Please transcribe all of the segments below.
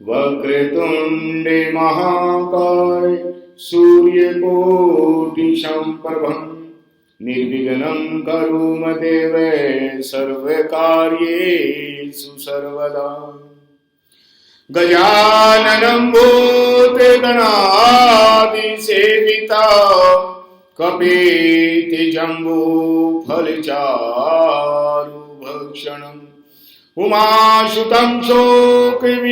वक्रतुंडे महाकाय सूर्यकोटि संप्रभं निर्विघ्नं करोम देव सर्वकार्येषु सर्वदा। गजाननं भूतगणादिसेविता कपेति जम्बूफलचारुभक्षणम् उमासुतं शोकविनाशकारिकां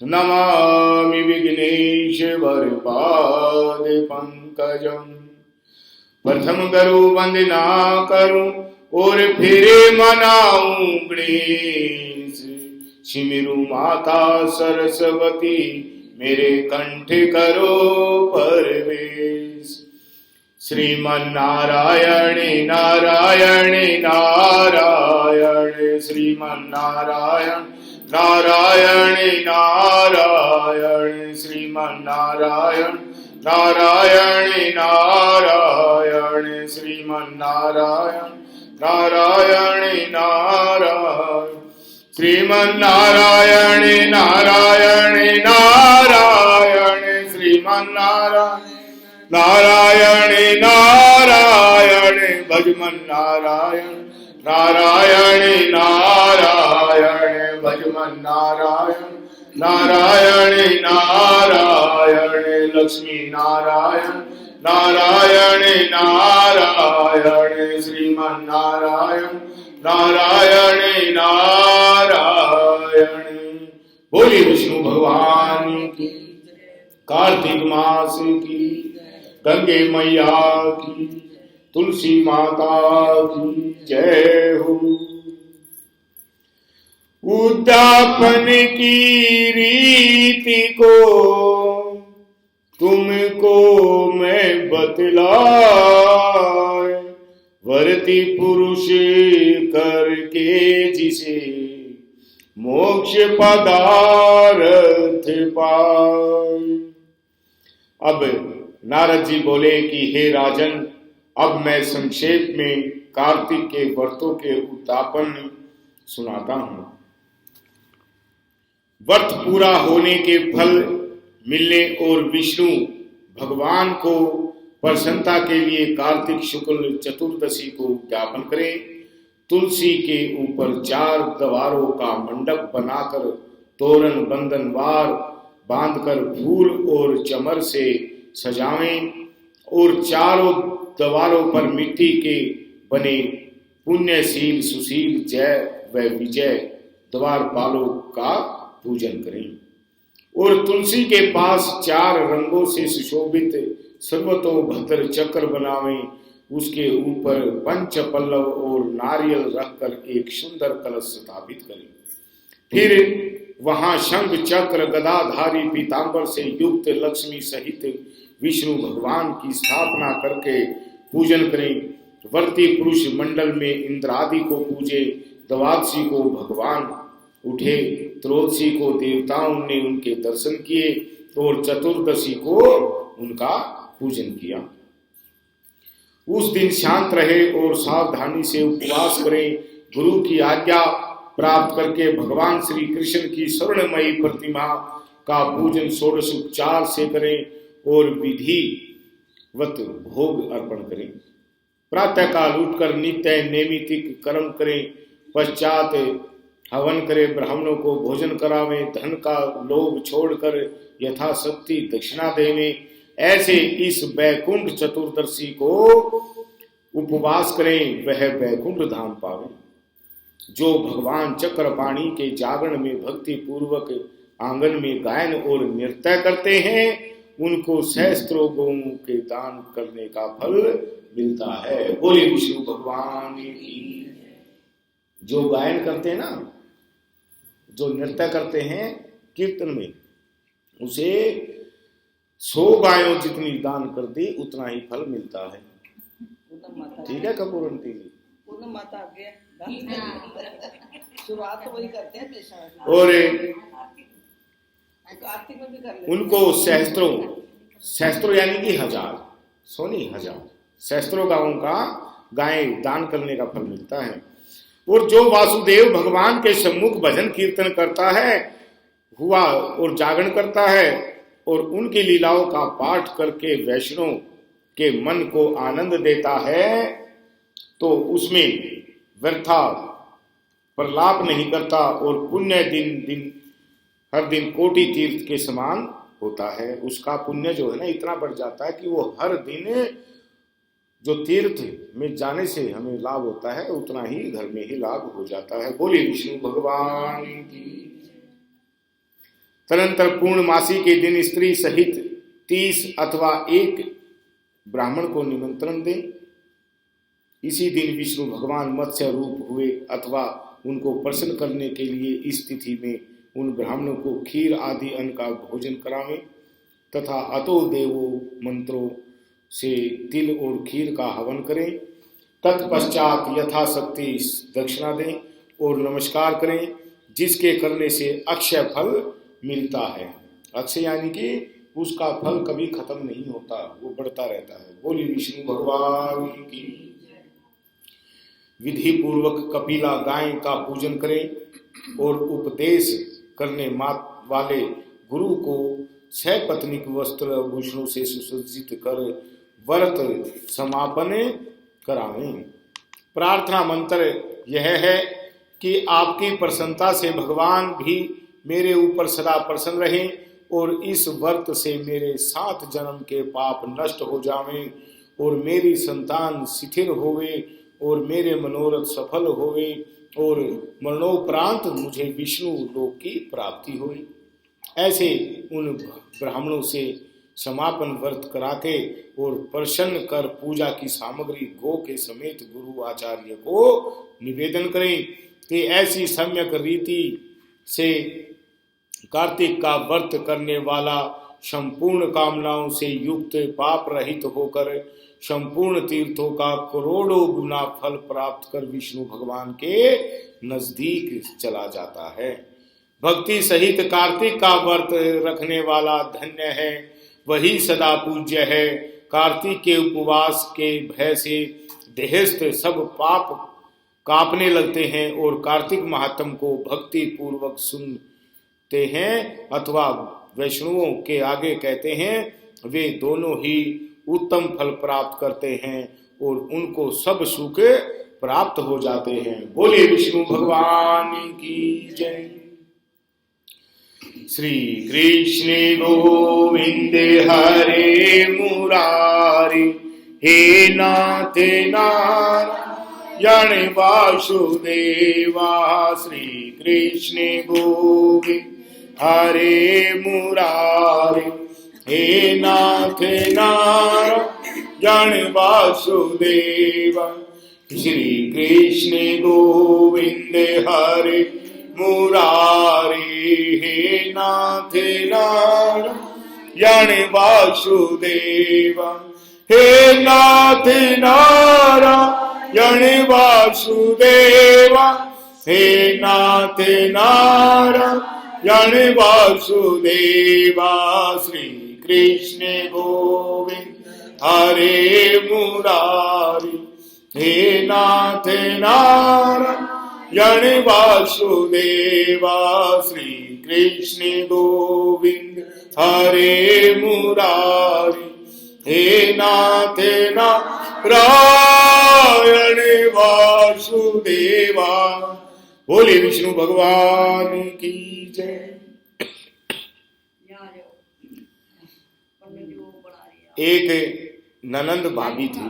नमामि विघ्नेश्वरपादपङ्कजम्। प्रथम करूं वंदना करूं और फिर मनाऊं गणेश। सिमरू माता सरस्वती मेरे कंठ करो परवेश। श्रीमन्नारायण नारायण नारायण श्रीमन्नारायण नारायण नारायण श्रीमन्नारायण नारायण नारायण श्रीमन्नारायण नारायण नारायण श्रीमन्नारायण नारायण नारायण श्रीमन्नारायण नारायण नारायण भजमन नारायण नारायण नारायण भजमन नारायण नारायण नारायण लक्ष्मी नारायण नारायण नारायण श्रीमन नारायण नारायण नारायण। बोलिए विष्णु भगवान की, कार्तिक मास की, गंगे मैया की, तुलसी माता की जय हो। उद्यापन की रीति को तुमको मैं बतलाए, वर्ती पुरुष करके जिसे मोक्ष पदार्थ पाए। अब नारद जी बोले कि हे राजन, अब मैं संक्षेप में कार्तिक के व्रतों के उद्यापन सुनाता हूं। व्रत पूरा होने के फल मिलने और विष्णु भगवान को प्रसन्नता के लिए कार्तिक शुक्ल चतुर्दशी को उद्यापन करें। तुलसी के ऊपर 4 द्वारों का मंडप बनाकर तोरण बंधनवार बांधकर फूल और चमर से सजावें और चारों द्वारों पर मिट्टी के बने पुण्यशील सुशील जय व विजय द्वारपालों का पूजन करें और तुलसी के पास 4 रंगों से सुशोभित सर्वतोभद्र चक्र बनावें। उसके ऊपर पंच पल्लव और नारियल रखकर एक सुंदर कलश स्थापित करें। फिर वहां शंख चक्र गदाधारी पीतांबर से युक्त लक्ष्मी सहित विष्णु भगवान की स्थापना करके पूजन करें। वर्ती पुरुष मंडल में इंद्रादि को पूजे। द्वादशी को भगवान उठे, त्रयोदशी को देवताओं ने उनके दर्शन किए और चतुर्दशी को उनका पूजन किया। उस दिन शांत रहे और सावधानी से उपवास करें। गुरु की आज्ञा प्राप्त करके भगवान श्री कृष्ण की स्वर्णमयी प्रतिमा का पूजन षोडशोपचार से करें और विधिवत भोग अर्पण करें। प्रातः काल उठकर नित्य नैमित्तिक कर्म करें। पश्चात हवन करें, ब्राह्मणों को भोजन करावें, धन का लोभ छोड़कर यथाशक्ति दक्षिणा देवें। ऐसे इस वैकुंठ चतुर्दशी को उपवास करें, वह वैकुंठ धाम पावे। जो भगवान चक्रपाणी के जागरण में भक्ति पूर्वक आंगन में गायन और नृत्य करते हैं, उनको सहस्त्रों गौओं के दान करने का फल मिलता है। बोले विष्णु भगवान की। जो गायन करते हैं ना, जो नृत्य करते हैं कीर्तन में, उसे 100 गायों जितनी दान कर दी उतना ही फल मिलता है। ठीक है कपूरंती जी। शुरुआत तो वही करते हैं। और उनको सहस्त्रों यानी कि 1000, सोनी 1000 सहस्त्रों गायों का गायें दान करने का फल मिलता है। और जो वासुदेव भगवान के सम्मुख भजन कीर्तन करता है हुआ और जागरण करता है और उनकी लीलाओं का पाठ करके वैष्णव के मन को आनंद देता है, तो उसमें व्यर्था प्रलाप नहीं करता और पुण्य दिन हर दिन कोटि तीर्थ के समान होता है। उसका पुण्य जो है ना इतना बढ़ जाता है कि वो हर दिन जो तीर्थ में जाने से हमें लाभ होता है उतना ही घर में ही लाभ हो जाता है। बोले विष्णु भगवान की। तदनंतर पूर्णमासी के दिन स्त्री सहित 30 अथवा 1 ब्राह्मण को निमंत्रण दें। इसी दिन विष्णु भगवान मत्स्य रूप हुए अथवा उनको प्रसन्न करने के लिए इस तिथि में उन ब्राह्मणों को खीर आदि अन्न का भोजन करावें तथा अतो देवो मंत्रों से तिल और खीर का हवन करें। तत्पश्चात यथाशक्ति दक्षिणा दें और नमस्कार करें, जिसके करने से अक्षय फल मिलता है। अक्षय यानी कि उसका फल कभी खत्म नहीं होता, वो बढ़ता रहता है। बोली विष्णु भगवान की। विधि पूर्वक कपिला गाय का पूजन करें और उपदेश करने वाले गुरु को 6 पत्नीक वस्त्र आभूषणों से सुसज्जित कर व्रत समापन करावें। प्रार्थना मंत्र यह है कि आपकी प्रसन्नता से भगवान भी मेरे ऊपर सदा प्रसन्न रहें और इस व्रत से मेरे 7 जन्म के पाप नष्ट हो जावें और मेरी संतान स्थिर होवे और मेरे मनोरथ सफल होवे और मरणोपरांत मुझे विष्णु लोक की प्राप्ति हुई। ऐसे उन ब्राह्मणों से समापन व्रत कराके और प्रसन्न कर पूजा की सामग्री गो के समेत गुरु आचार्य को निवेदन करें कि ऐसी सम्यक रीति से कार्तिक का व्रत करने वाला संपूर्ण कामनाओं से युक्त पाप रहित होकर संपूर्ण तीर्थों का करोड़ों गुना फल प्राप्त कर विष्णु भगवान के नजदीक चला जाता है। भक्ति सहित कार्तिक का व्रत रखने वाला धन्य है, वही सदा पूज्य है। कार्तिक के उपवास के भय से देहस्थ सब पाप कांपने लगते हैं और कार्तिक महात्म को भक्ति पूर्वक सुनते हैं अथवा वैष्णवों के आगे कहते हैं, वे दोनों ही उत्तम फल प्राप्त करते हैं और उनको सब सुख प्राप्त हो जाते हैं। बोले विष्णु भगवान की जय। श्री कृष्ण गोविंद हरे मुरारी, हे नाथ नारायण वासुदेवा। श्री कृष्ण गोविंद हरे मुरारी, हे नाथ नारायण वासुदेवा। श्री कृष्ण गोविंद हरे मुरारी, हे नाथ नारायण वासुदेवा। हे नाथ नारायण वासुदेवा, हे नाथ नारायण वासुदेवा। श्री कृष्ण गोविंद हरे मुरारी, हे नाथ नारायण वासुदेवा। श्री कृष्ण गोविंद हरे मुरारी, हे नाथ नारायण वासुदेवा। बोले विष्णु भगवान की जय। एक ननंद भाभी थी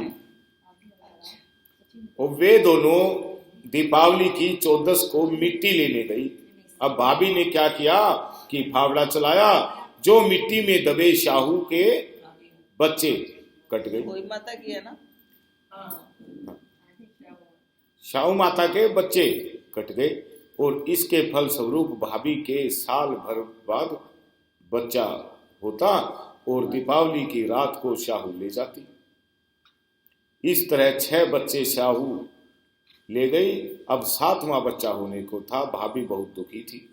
और वे दोनों दीपावली की 14 को मिट्टी लेने गई। अब भाभी ने क्या किया कि फावड़ा चलाया, जो मिट्टी में दबे शाहू के बच्चे कट गए। कोई माता की है ना, शाहू माता के बच्चे कट गए और इसके फल स्वरूप भाभी के साल भर बाद बच्चा होता और दीपावली की रात को शाहू ले जाती। इस तरह 6 बच्चे शाहू ले गई। अब 7वां बच्चा होने को था। भाभी बहुत दुखी थी।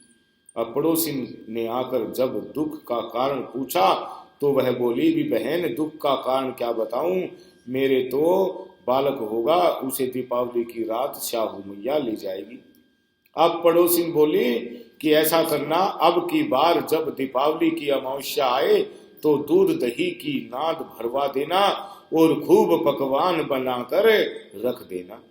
अब पड़ोसी ने आकर जब दुख का कारण पूछा तो वह बोली भी बहन, दुख का कारण क्या बताऊं, मेरे तो बालक होगा, उसे दीपावली की रात शाहू मैया ले जाएगी। अब पड़ोसी बोली कि ऐसा करना, अब की बार जब दीपावली की अमावस्या आए तो दूध दही की नाद भरवा देना और खूब पकवान बनाकर रख देना।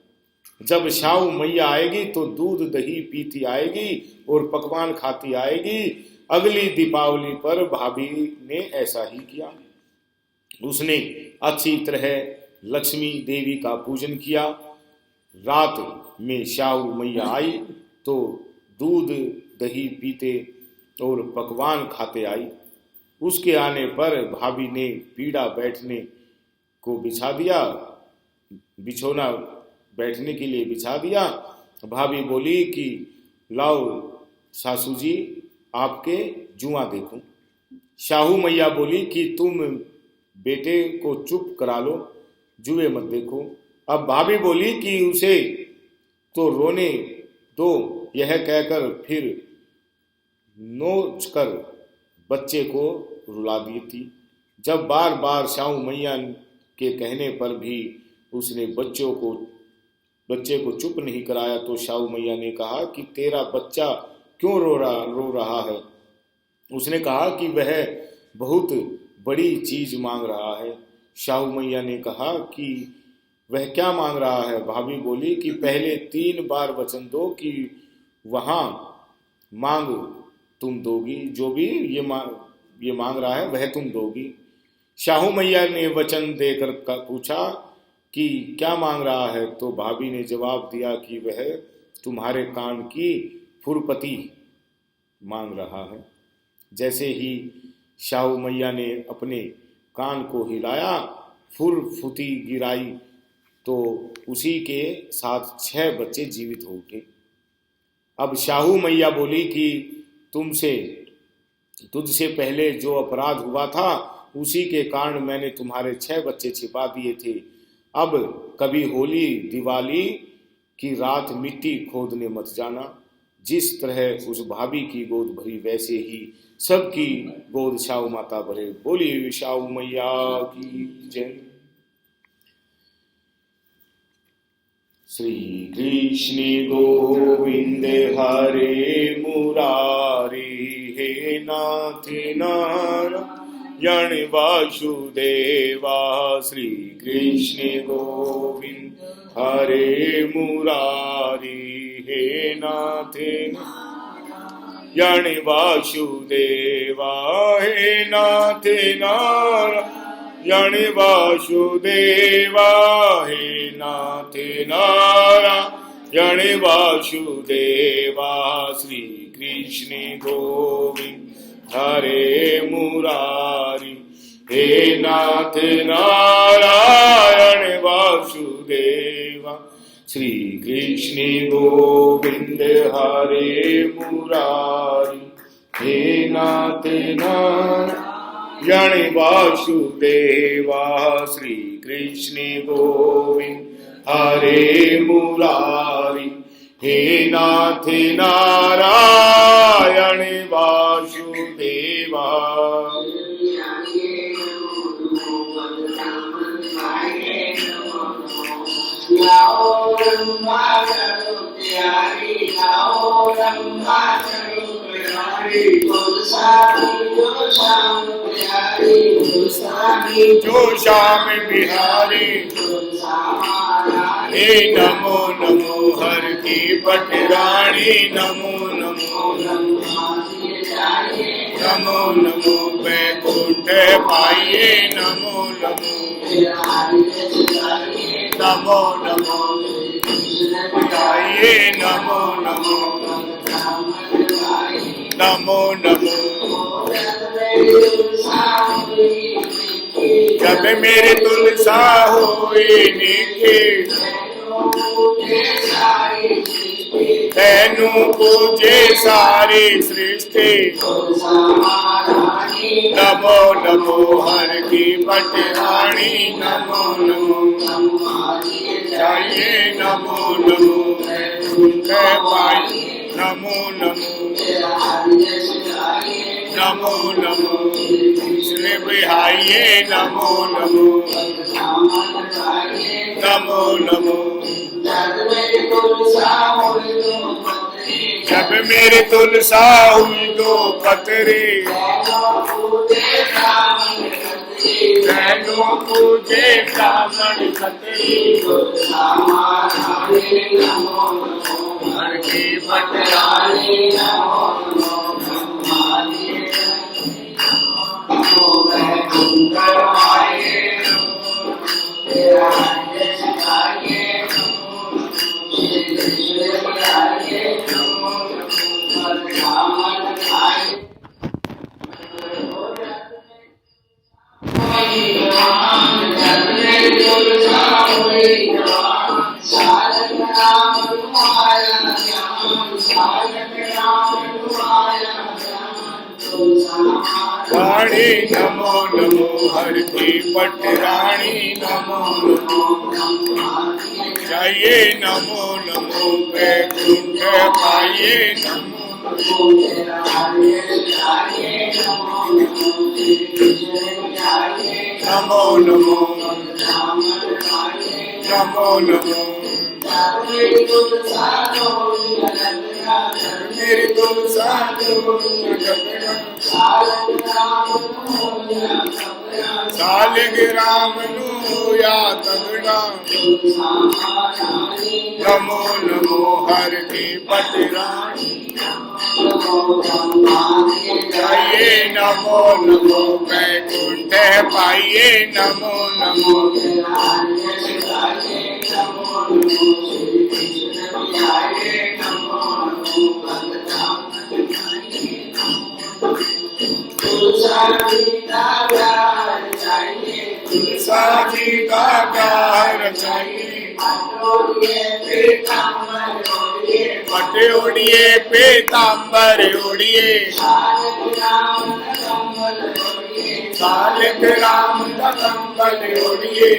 जब शाहू मैया आएगी तो दूध दही पीती आएगी और पकवान खाती आएगी। अगली दीपावली पर भाभी ने ऐसा ही किया। उसने अच्छी तरह लक्ष्मी देवी का पूजन किया। रात में शाहू मैया आई तो दूध दही पीते और पकवान खाते आई। उसके आने पर भाभी ने पीड़ा बैठने को बिछा दिया, बिछोना बैठने के लिए बिछा दिया। भाभी बोली कि लाओ सासू जी, आपके जुआ देखूं। शाहू मैया बोली कि तुम बेटे को चुप करा लो, जुए मत देखो। अब भाभी बोली कि उसे तो रोने दो, यह कहकर फिर नोच कर बच्चे को रुला दी थी। जब बार बार शाहू मैया के कहने पर भी उसने बच्चे को चुप नहीं कराया तो शाहू मैया ने कहा कि तेरा बच्चा क्यों रो रहा है। उसने कहा कि वह बहुत बड़ी चीज मांग रहा है। शाहू मैया ने कहा कि वह क्या मांग रहा है। भाभी बोली कि पहले 3 बार वचन दो कि वहां मांग तुम दोगी, जो भी ये मांग रहा है वह तुम दोगी। शाहू मैया ने वचन देकर पूछा कि क्या मांग रहा है, तो भाभी ने जवाब दिया कि वह तुम्हारे कान की फुरपति मांग रहा है। जैसे ही शाहू मैया ने अपने कान को हिलाया, फुरफुती गिराई तो उसी के साथ 6 बच्चे जीवित हो उठे। अब शाहू मैया बोली कि तुझसे पहले जो अपराध हुआ था उसी के कारण मैंने तुम्हारे 6 बच्चे छिपा दिए थे। अब कभी होली दिवाली की रात मिट्टी खोदने मत जाना। जिस तरह उस भाभी की गोद भरी वैसे ही सबकी गोद शाहू माता भरे। बोली शाहू मैया की जय। श्री कृष्ण गोविंद हरे मुरारी, हे नाथ नारायण वासुदेवा। श्री कृष्ण गोविंद हरे मुरारी, हे नाथ नारायण वासुदेवा। हे नाथ नारायण वासुदेवा, हे नाथ नारायण वासुदेवा। श्री कृष्ण गोविंद हरे मुरारी, हे नाथ नारायण वासुदेवा। श्री कृष्ण गोविंद हरे मुरारी, हे नाथ नारायण वासुदेवा। श्री कृष्ण गोविंद हरे मुरारी, हे नाथ नारायण वासुदेवा। जो श्याम बिहारी, हे नमो नमो हर की पटरानी। नमो नमो नमो नमो बैकुंठ पाइये। नमो नमो नमो नमो पाइये। नमो नमो नमो नमो जब मेरे तुलसा होए नेके तैनू पूजे सारी सृष्टि नमो नमो हर की पटरानी नमो नमो चाहिए नमो नमो पाई नमो नमो नमो नमो श्री बिहाइये नमो नमो नमो नमो जब मेरे तुलसा हुई दो पतरे तैनू पूजे ब्राह्मण खतरी हर की पटरानी वाणी नमो नमो हर की पटरानी नमो नमो चाहिए नमो नमो वैकुंठ पाइये नमो नमो नमो नमो नमो मेरी तुलसा सालिग राम नु या तगड़ा नमो नमो हर की पटरानी चाहिए नमो नमो वैकुंठ पाइये नमो नमो तुलसा जी का प्यार चाहिए पटे उड़िए पीताम्बर उड़िए सालिक राम कंबल उड़िए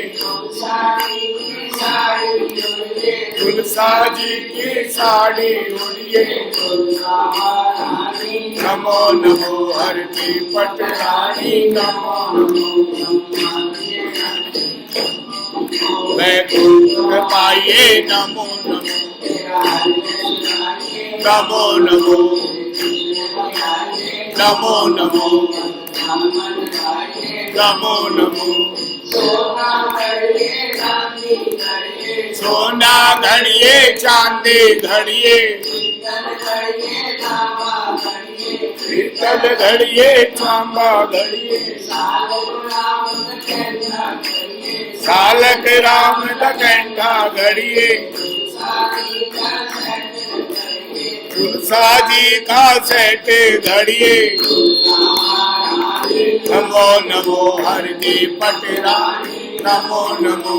तुलसा जी की साड़ी उड़िए नमो नमो हर की पटरानी नमो वैकुंठ पाइये नमो नमो नमो नमो नमो नमो नमो नमो सोना घड़िए चांदी घड़िए पीतल घड़िए तांबा घड़िए सालक राम कंठा घड़िए तुलसा जी का सेट घड़िए नमो नमो हर की पटरानी नमो नमो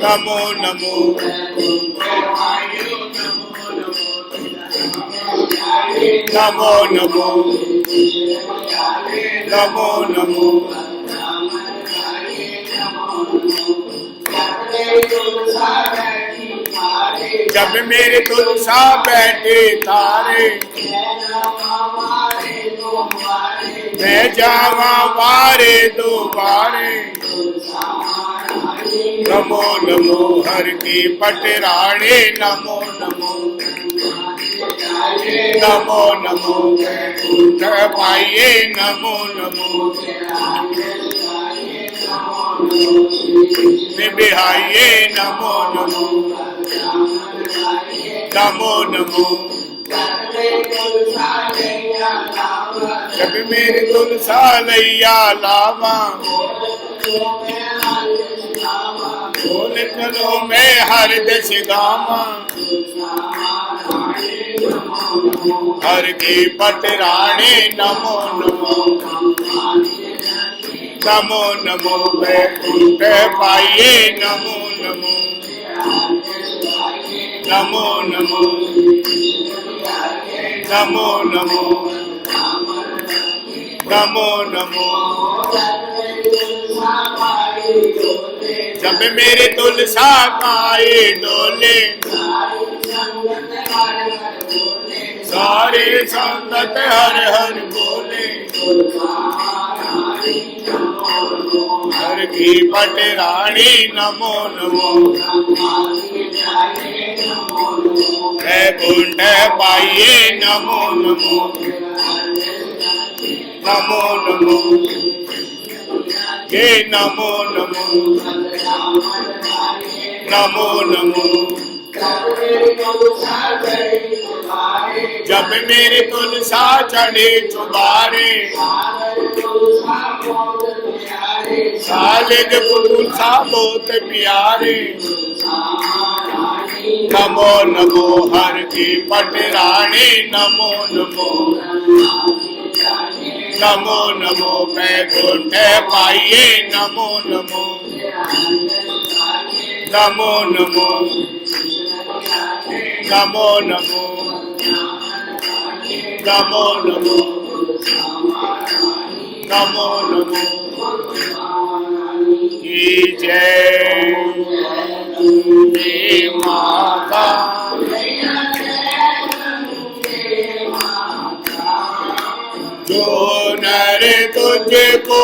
नमो नमो नमो नमो नमो नमो जब मेरे तुलसा बैठे तारे मैं जावा वारे दो बारे नमो नमो हर की पटरानी नमो नमो नमो नमो वैकुंठ पाइये नमो नमो बिहाइये नमो नमो नमो नमो जब मेरी तुलसा लैया लावा बोल चलो मैं हर दस गामा हर की पटराणे नमो नमो नमो नमो वैकुंठ पाइये नमो नमो नमो नमो नमो नमो नमो नमो जब मेरे तुलसा पाए डोले सारे संगत हर हर बोले हर की पटरानी नमो नमो वैकुंठ पाइये नमो नमो नमो नमो ये नमो नमो नमो नमो जब मेरे तुलसा चढ़े चुबारे साले तुलसा बहुत प्यारे नमो नमो हर की पटरानी नमो नमो नमो नमो वैकुंठ पाइये नमो नमो नमो नमो नमो नमो नमो नमो नमो नमो की जय माता जो नर तुझको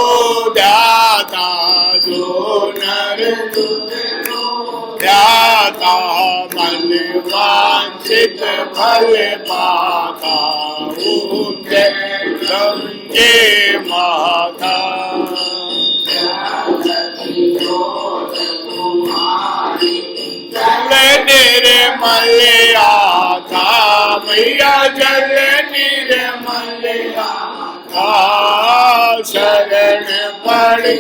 ध्याता जो नर तुझको ध्याता मन वांछित फल पाता ऊंचे गंगे माता जल निर्मल आता मैया जल निर्मल आता शरण पड़े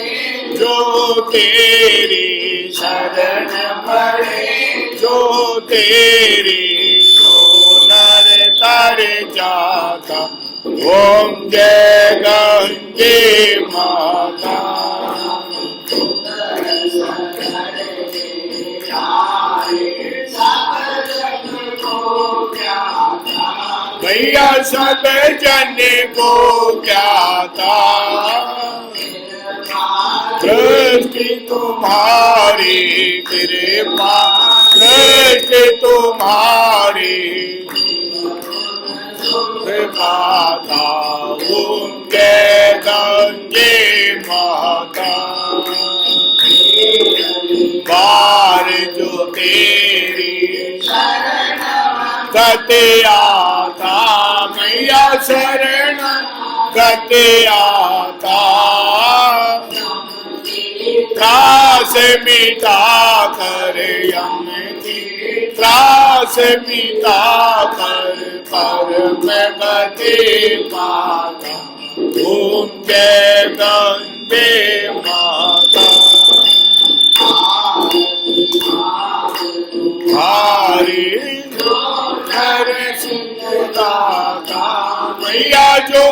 जो तेरी शरण पड़े जो तेरी तो नर तर जाता ओम जय गंगे माता भैया सब जन को क्या था दृष्टि तुम्हारी कृपा दृष्टि तुम्हारी कृपा था उनके गंगे माता बार जो तेरी गति आता मैया शरण गति आता त्रास मिटा कर यम की त्रास मिटा कर में गति पाता ओम जय गंगे माता हरि हर दाता मैया जो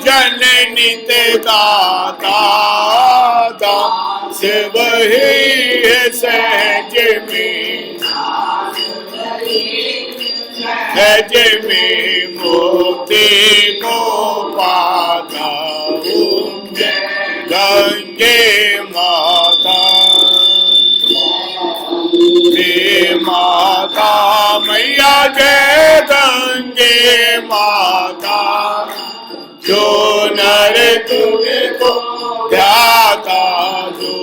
जननी ते दाता शिव ही सहज में मोती को पाता गंगे माता माता मैया जय गंगे माता जो नर तुझको ध्याता जो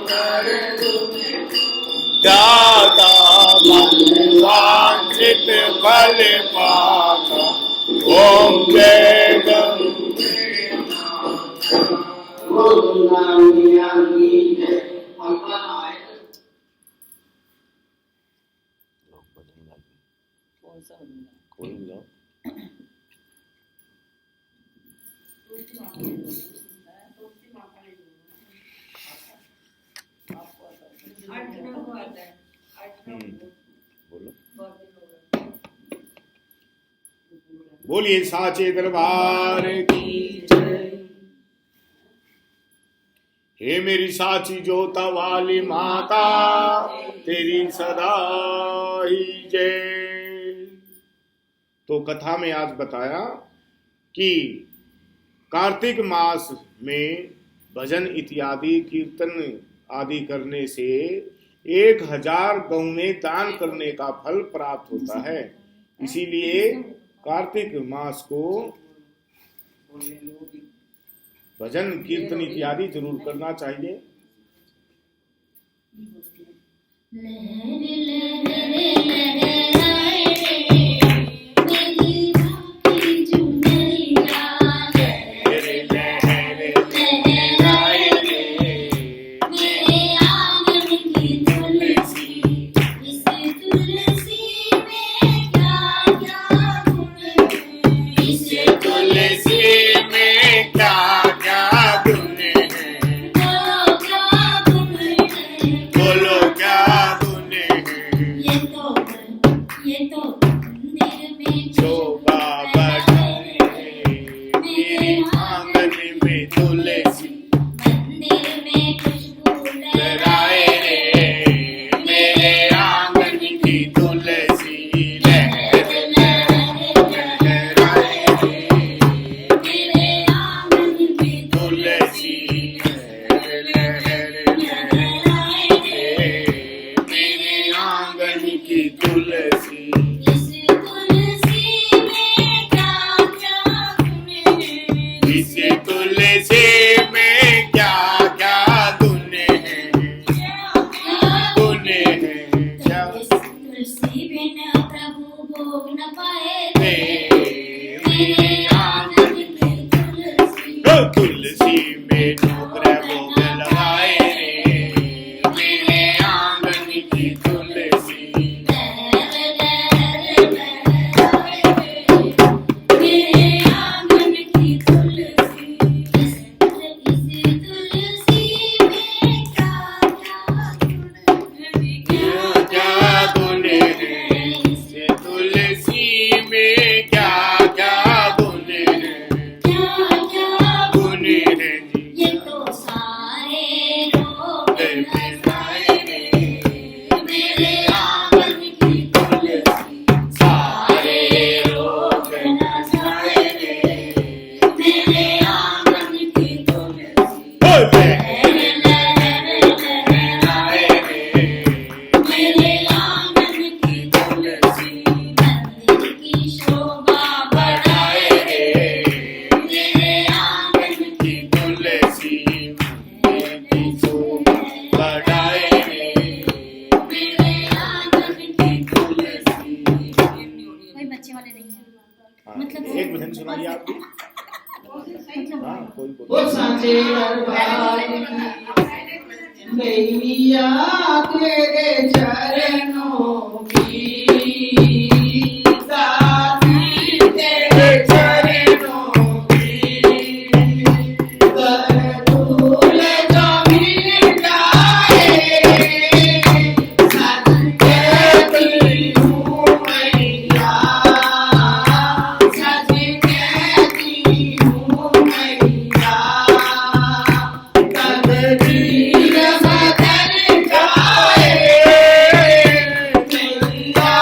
नर ध्याता वांछित फल पाता ओम जय गंगे कोई लो बोलो। बोलिए साचे दरबार की जय। हे मेरी साची जोता वाली माता, तेरी सदा ही जय। तो कथा में आज बताया कि कार्तिक मास में भजन इत्यादि कीर्तन आदि करने से 1000 गौएं दान करने का फल प्राप्त होता है। इसीलिए कार्तिक मास को भजन कीर्तन इत्यादि जरूर करना चाहिए। एक भजन सुनाइए आप। वो साचे दरबार मैया तेरे चरणों की दासी, तेरे चरणों की कर धूल जमीन जाए, सच कहती हूँ मैया, सच कहती हूँ मैया, तकदीर बदल जाए, मैया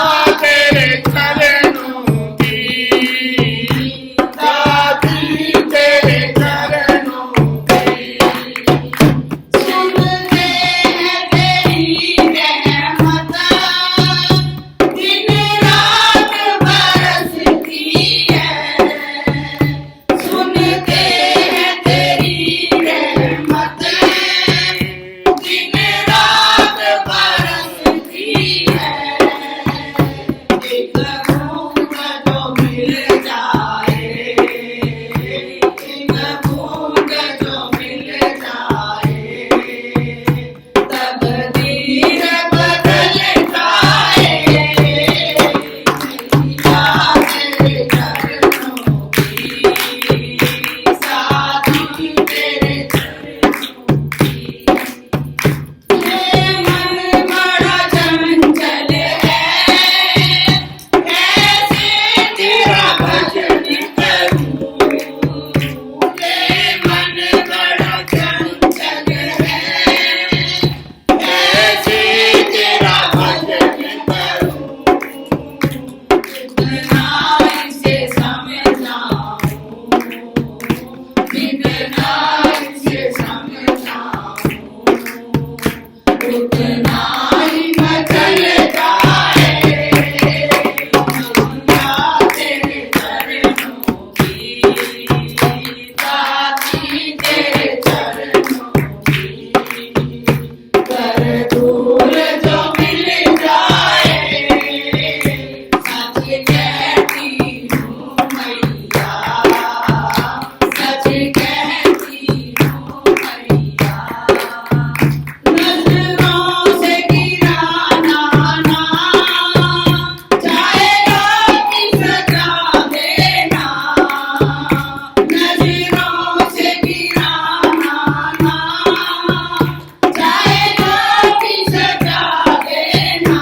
उतना ही बदल जाए दुनिया तेरे चरणों की दाती तेरे चरणों की कर दूर जो मिल जाए सच कहती हूँ मैया सच कहती हूँ मैया नजरों से गिराना ना चाहेगा कि सजा देना नजरों से गिराना ना चाहेगा कि सजा देना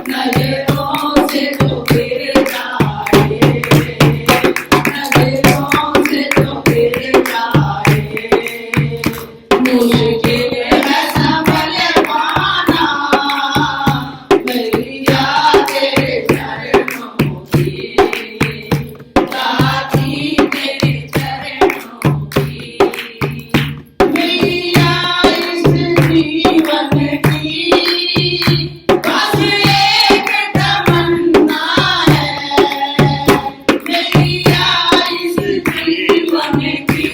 नजरों से तो गिर जाए नजरों से तो गिर जाए मुश्किल है संभल पाना मैया तेरे चरणों की दाती तेरे चरणों की मैया इस जीवन की बस एक तमन्ना है मैया इस जीवन की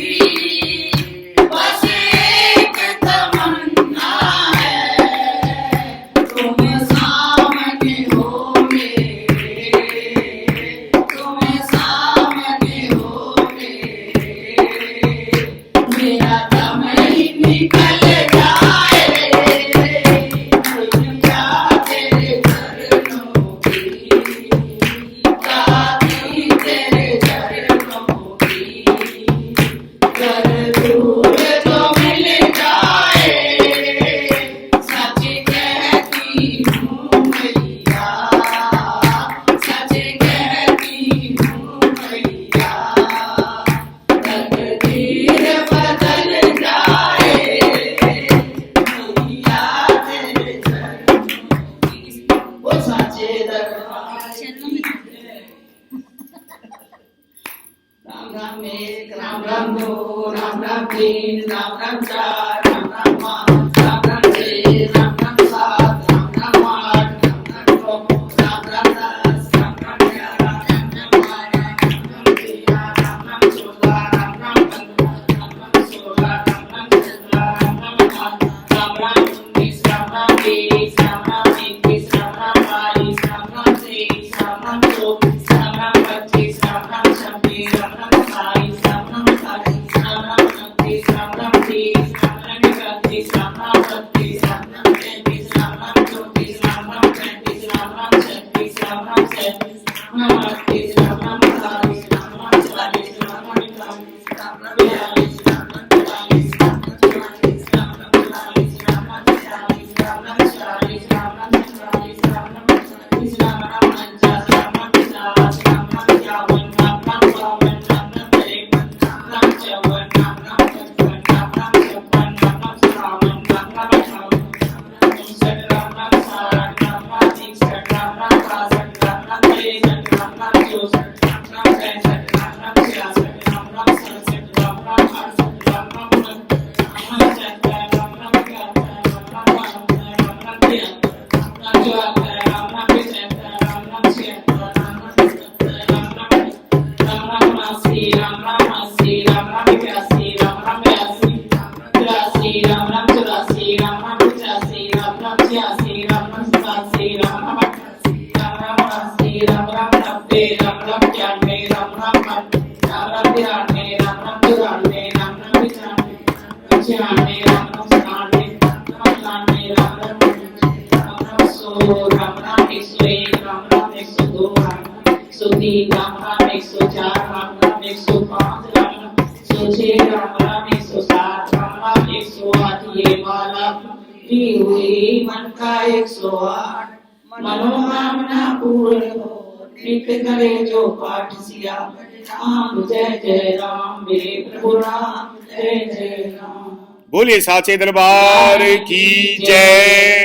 बस एक तमन्ना है तुम सामने हो मेरे तुम सामने हो मेरे मेरा दम ही निकल जाए दुनिया तेरे चरणों की दाती तेरे चरणों की कर दूर जो मिल जाए सच कहती हूँ मैया सच कहती हूँ मैया तकदीर बदल जाए मैया तेरे चरणों की वो साचे दरबार राम राम एक राम राम दो राम राम तीन राम राम चार राम राम पाँच राम राम छः राम राम सात राम राम आठ राम राम नौ राम राम 10 राम राम 11 राम राम 12 राम राम 13 राम राम 14 राम राम 15 राम राम 16 राम राम 17 राम राम 18 राम राम 19 राम राम 20 राम राम 21 राम राम 22 राम राम 23 राम राम 24 राम राम 25 राम राम 26 राम राम 27 राम राम 28 राम राम 29 राम राम 30 राम राम 31 राम राम 32 राम राम 33 राम राम 34 राम राम 35 राम राम 36 राम राम 37 राम राम 38 राम राम 39 राम राम 40 राम राम 41 राम राम 42 राम राम 43 राम राम 44 राम राम 45 राम राम 46 राम राम 47 राम राम 48 राम राम 49 राम राम 50 राम राम 50 राम राम 51 राम राम 52 राम राम 53 राम राम 54 राम राम 55 राम राम 56 राम राम 57 राम राम 58 राम राम 59 राम राम 60 राम राम 61 राम राम 62 राम राम 63 राम राम 64 राम राम 65 राम राम 66 राम राम 67 राम राम 68 राम राम 69 राम राम 70 राम राम 71 राम राम 72 राम राम 73 राम राम 74 राम राम 75 राम राम 77 राम राम 80 राम राम 80 राम राम 81 राम राम 82 राम राम 83 राम राम 84 राम राम 85 राम राम 86 राम राम 88 राम राम 88 राम राम 90 राम राम 91 राम राम 92 राम राम 93 राम राम 94 राम राम 95 96 राम राम 97 राम राम 98 राम राम 100 राम राम 101 राम राम 102 राम राम 103 राम राम 104 राम राम 105 राम राम 106 राम राम 107 राम राम 108 ये माला ली हुई मन का 108 मनोकामना पूर्ण हो नित्य करे जो पाठ सिया राम जय जय राम मेरे प्रभु राम जय जय राम। बोलिए साचे दरबार की जय।